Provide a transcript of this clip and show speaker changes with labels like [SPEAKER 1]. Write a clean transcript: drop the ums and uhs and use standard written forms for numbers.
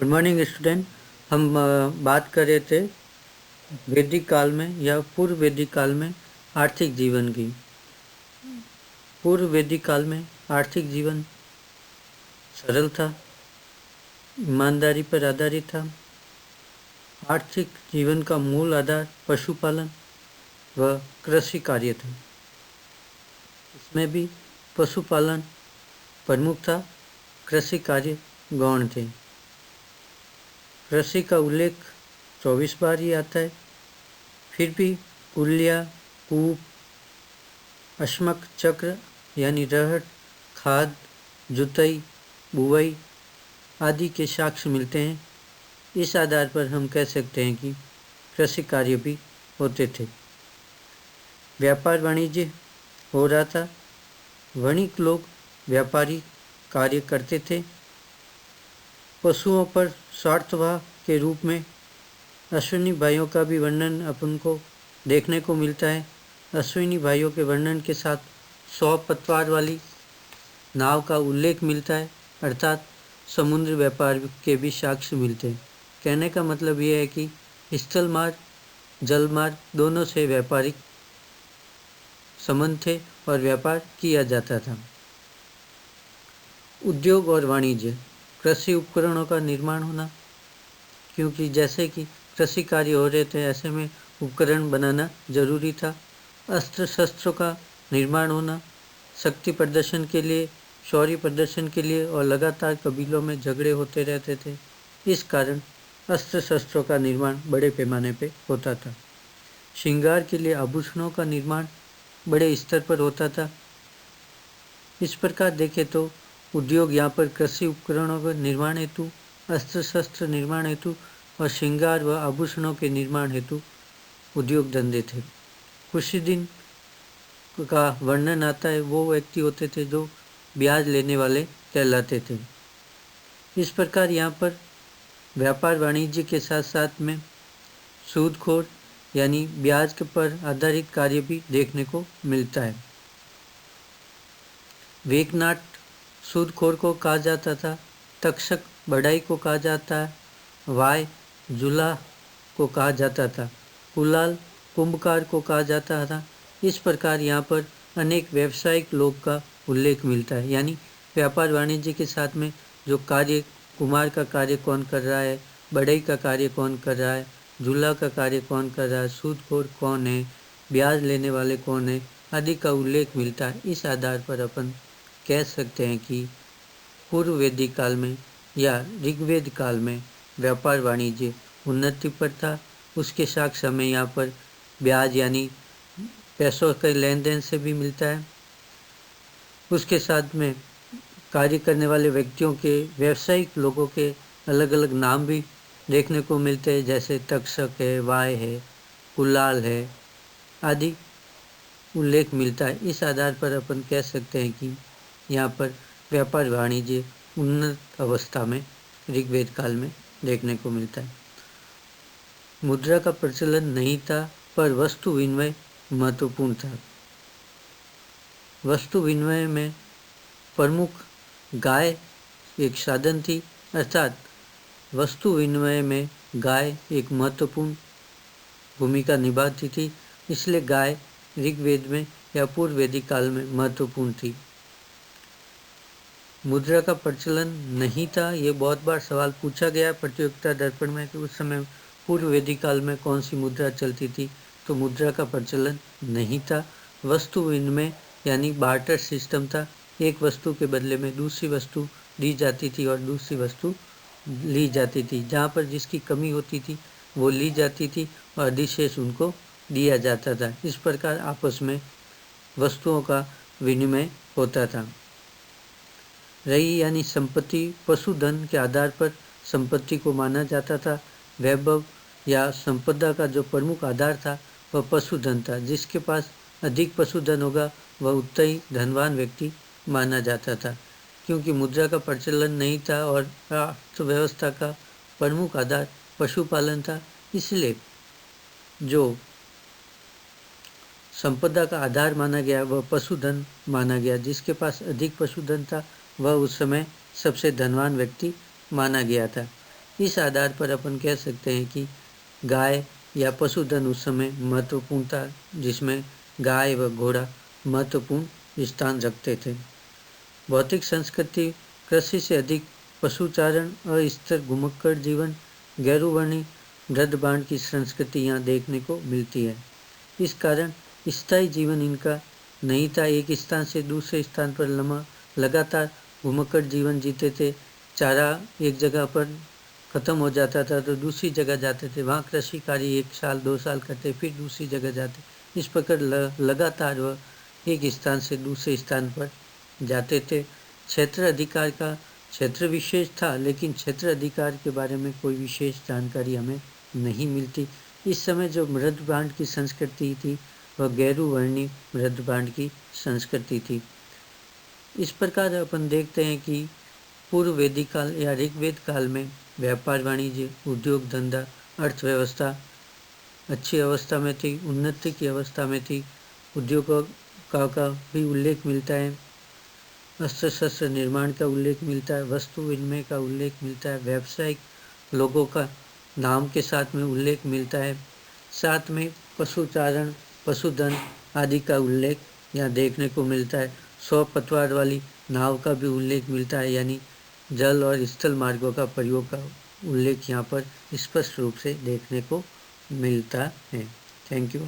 [SPEAKER 1] Good morning student. हम बात कर रहे थे वैदिक काल में या पूर्व वैदिक काल में आर्थिक जीवन की। पूर्व वैदिक काल में आर्थिक जीवन सरल था, ईमानदारी पर आधारित था। आर्थिक जीवन का मूल आधार पशुपालन व कृषि कार्य था। इसमें भी पशुपालन प्रमुख था, कृषि कार्य गौण थे। कृषि का उल्लेख 24 बार ही आता है। फिर भी कुल्या, कूप, अश्मक चक्र यानी रहट, खाद, जुताई, बुवाई आदि के साक्ष्य मिलते हैं। इस आधार पर हम कह सकते हैं कि कृषि कार्य भी होते थे। व्यापार वाणिज्य हो रहा था। वणिक लोग व्यापारी कार्य करते थे। पशुओं पर स्वार्थवाह के रूप में अश्विनी भाइयों का भी वर्णन अपन को देखने को मिलता है। अश्विनी भाइयों के वर्णन के साथ 100 पतवार वाली नाव का उल्लेख मिलता है, अर्थात समुद्र व्यापार के भी साक्ष्य मिलते हैं। कहने का मतलब यह है कि स्थल मार्ग, जल मार्ग दोनों से व्यापारिक संबंध थे और व्यापार किया जाता था। उद्योग और वाणिज्य, कृषि उपकरणों का निर्माण होना, क्योंकि जैसे कि कृषि कार्य हो रहे थे ऐसे में उपकरण बनाना जरूरी था। अस्त्र शस्त्रों का निर्माण होना, शक्ति प्रदर्शन के लिए, शौर्य प्रदर्शन के लिए और लगातार कबीलों में झगड़े होते रहते थे। इस कारण अस्त्र शस्त्रों का निर्माण बड़े पैमाने पे होता था। श्रृंगार के लिए आभूषणों का निर्माण बड़े स्तर पर होता था। इस प्रकार देखें तो उद्योग यहाँ पर कृषि उपकरणों के निर्माण हेतु, अस्त्र शस्त्र निर्माण हेतु और श्रृंगार व आभूषणों के निर्माण हेतु उद्योग धंधे थे। कुछ दिन का वर्णन आता है, वो व्यक्ति होते थे जो ब्याज लेने वाले कहलाते थे। इस प्रकार यहाँ पर व्यापार वाणिज्य के साथ साथ में सूदखोर यानी ब्याज के पर आधारित कार्य भी देखने को मिलता है। वेकनाट सूदखोर को कहा जाता था, तक्षक बढ़ाई को कहा जाता है, वाय जुलाह को कहा जाता था, कुलाल कुंभकार को कहा जाता था। इस प्रकार यहाँ पर अनेक व्यावसायिक लोग का उल्लेख मिलता है, यानी व्यापार वाणिज्य के साथ में जो कार्य, कुमार का कार्य कौन कर रहा है, बढ़ई का कार्य कौन कर रहा है, जुला का कार्य कौन कर रहा है, सूदखोर कौन है, ब्याज लेने वाले कौन है आदि का उल्लेख मिलता है। इस आधार पर अपन कह सकते हैं कि पूर्व वैदिक काल में या ऋग्वेद काल में व्यापार वाणिज्य उन्नति पर था। उसके साक्ष्य हमें यहाँ पर ब्याज यानी पैसों के लेन देन से भी मिलता है। उसके साथ में कार्य करने वाले व्यक्तियों के, व्यावसायिक लोगों के अलग अलग नाम भी देखने को मिलते हैं, जैसे तक्षक है, वाय है, कुलाल है आदि उल्लेख मिलता है। इस आधार पर अपन कह सकते हैं कि यहाँ पर व्यापार वाणिज्य उन्नत अवस्था में ऋग्वेद काल में देखने को मिलता है। मुद्रा का प्रचलन नहीं था, पर वस्तु विनिमय महत्वपूर्ण था। वस्तु विनिमय में प्रमुख गाय एक साधन थी, अर्थात वस्तु विनिमय में गाय एक महत्वपूर्ण भूमिका निभाती थी। इसलिए गाय ऋग्वेद में या पूर्व वैदिक काल में महत्वपूर्ण थी। मुद्रा का प्रचलन नहीं था, ये बहुत बार सवाल पूछा गया प्रतियोगिता दर्पण में कि उस समय पूर्व वैदिक काल में कौन सी मुद्रा चलती थी। तो मुद्रा का प्रचलन नहीं था। वस्तु विनिमय यानी बार्टर सिस्टम था। एक वस्तु के बदले में दूसरी वस्तु दी जाती थी और दूसरी वस्तु ली जाती थी। जहाँ पर जिसकी कमी होती थी वो ली जाती थी और अधिशेष उनको दिया जाता था। इस प्रकार आपस में वस्तुओं का विनिमय होता था। रही यानी संपत्ति, पशुधन के आधार पर संपत्ति को माना जाता था। वैभव या संपदा का जो प्रमुख आधार था वह पशुधन था। जिसके पास अधिक पशुधन होगा वह उतना ही धनवान व्यक्ति माना जाता था। क्योंकि मुद्रा का प्रचलन नहीं था और अर्थव्यवस्था का प्रमुख आधार पशुपालन था, इसलिए जो संपदा का आधार माना गया वह पशुधन माना गया। जिसके पास अधिक पशुधन था वह उस समय सबसे धनवान व्यक्ति माना गया था। इस आधार पर अपन कह सकते हैं कि गाय या पशुधन उस समय महत्वपूर्ण था, जिसमें गाय व घोड़ा महत्वपूर्ण स्थान रखते थे। भौतिक संस्कृति कृषि से अधिक पशुचारण, अस्थिर घुमक्कड़ जीवन, गैरुवर्णी मृदबांड की संस्कृति यहाँ देखने को मिलती है। इस कारण स्थायी जीवन इनका नहीं था, एक स्थान से दूसरे स्थान पर लगातार घुमक्कड़ जीवन जीते थे। चारा एक जगह पर खत्म हो जाता था तो दूसरी जगह जाते थे, वहाँ कृषि कार्य 1 साल 2 साल करते, फिर दूसरी जगह जाते। इस प्रकार लगातार वह एक स्थान से दूसरे स्थान पर जाते थे। क्षेत्र अधिकार का क्षेत्र विशेष था, लेकिन क्षेत्र अधिकार के बारे में कोई विशेष जानकारी हमें नहीं मिलती। इस समय जो मृदबांड की संस्कृति थी वह गैरुवर्णी मृदबांड की संस्कृति थी। इस प्रकार अपन देखते हैं कि पूर्व वैदिक काल या ऋग्वेद काल में व्यापार, वाणिज्य, उद्योग धंधा, अर्थव्यवस्था अच्छी अवस्था में थी, उन्नति की अवस्था में थी। उद्योगों का भी उल्लेख मिलता है, अस्त्र शस्त्र निर्माण का उल्लेख मिलता है, वस्तु विनिमय का उल्लेख मिलता है, व्यावसायिक लोगों का नाम के साथ में उल्लेख मिलता है। साथ में पशुचारण, पशुधन आदि का उल्लेख यहाँ देखने को मिलता है। 100 पतवार वाली नाव का भी उल्लेख मिलता है, यानी जल और स्थल मार्गों का प्रयोग का उल्लेख यहाँ पर स्पष्ट रूप से देखने को मिलता है। Thank you.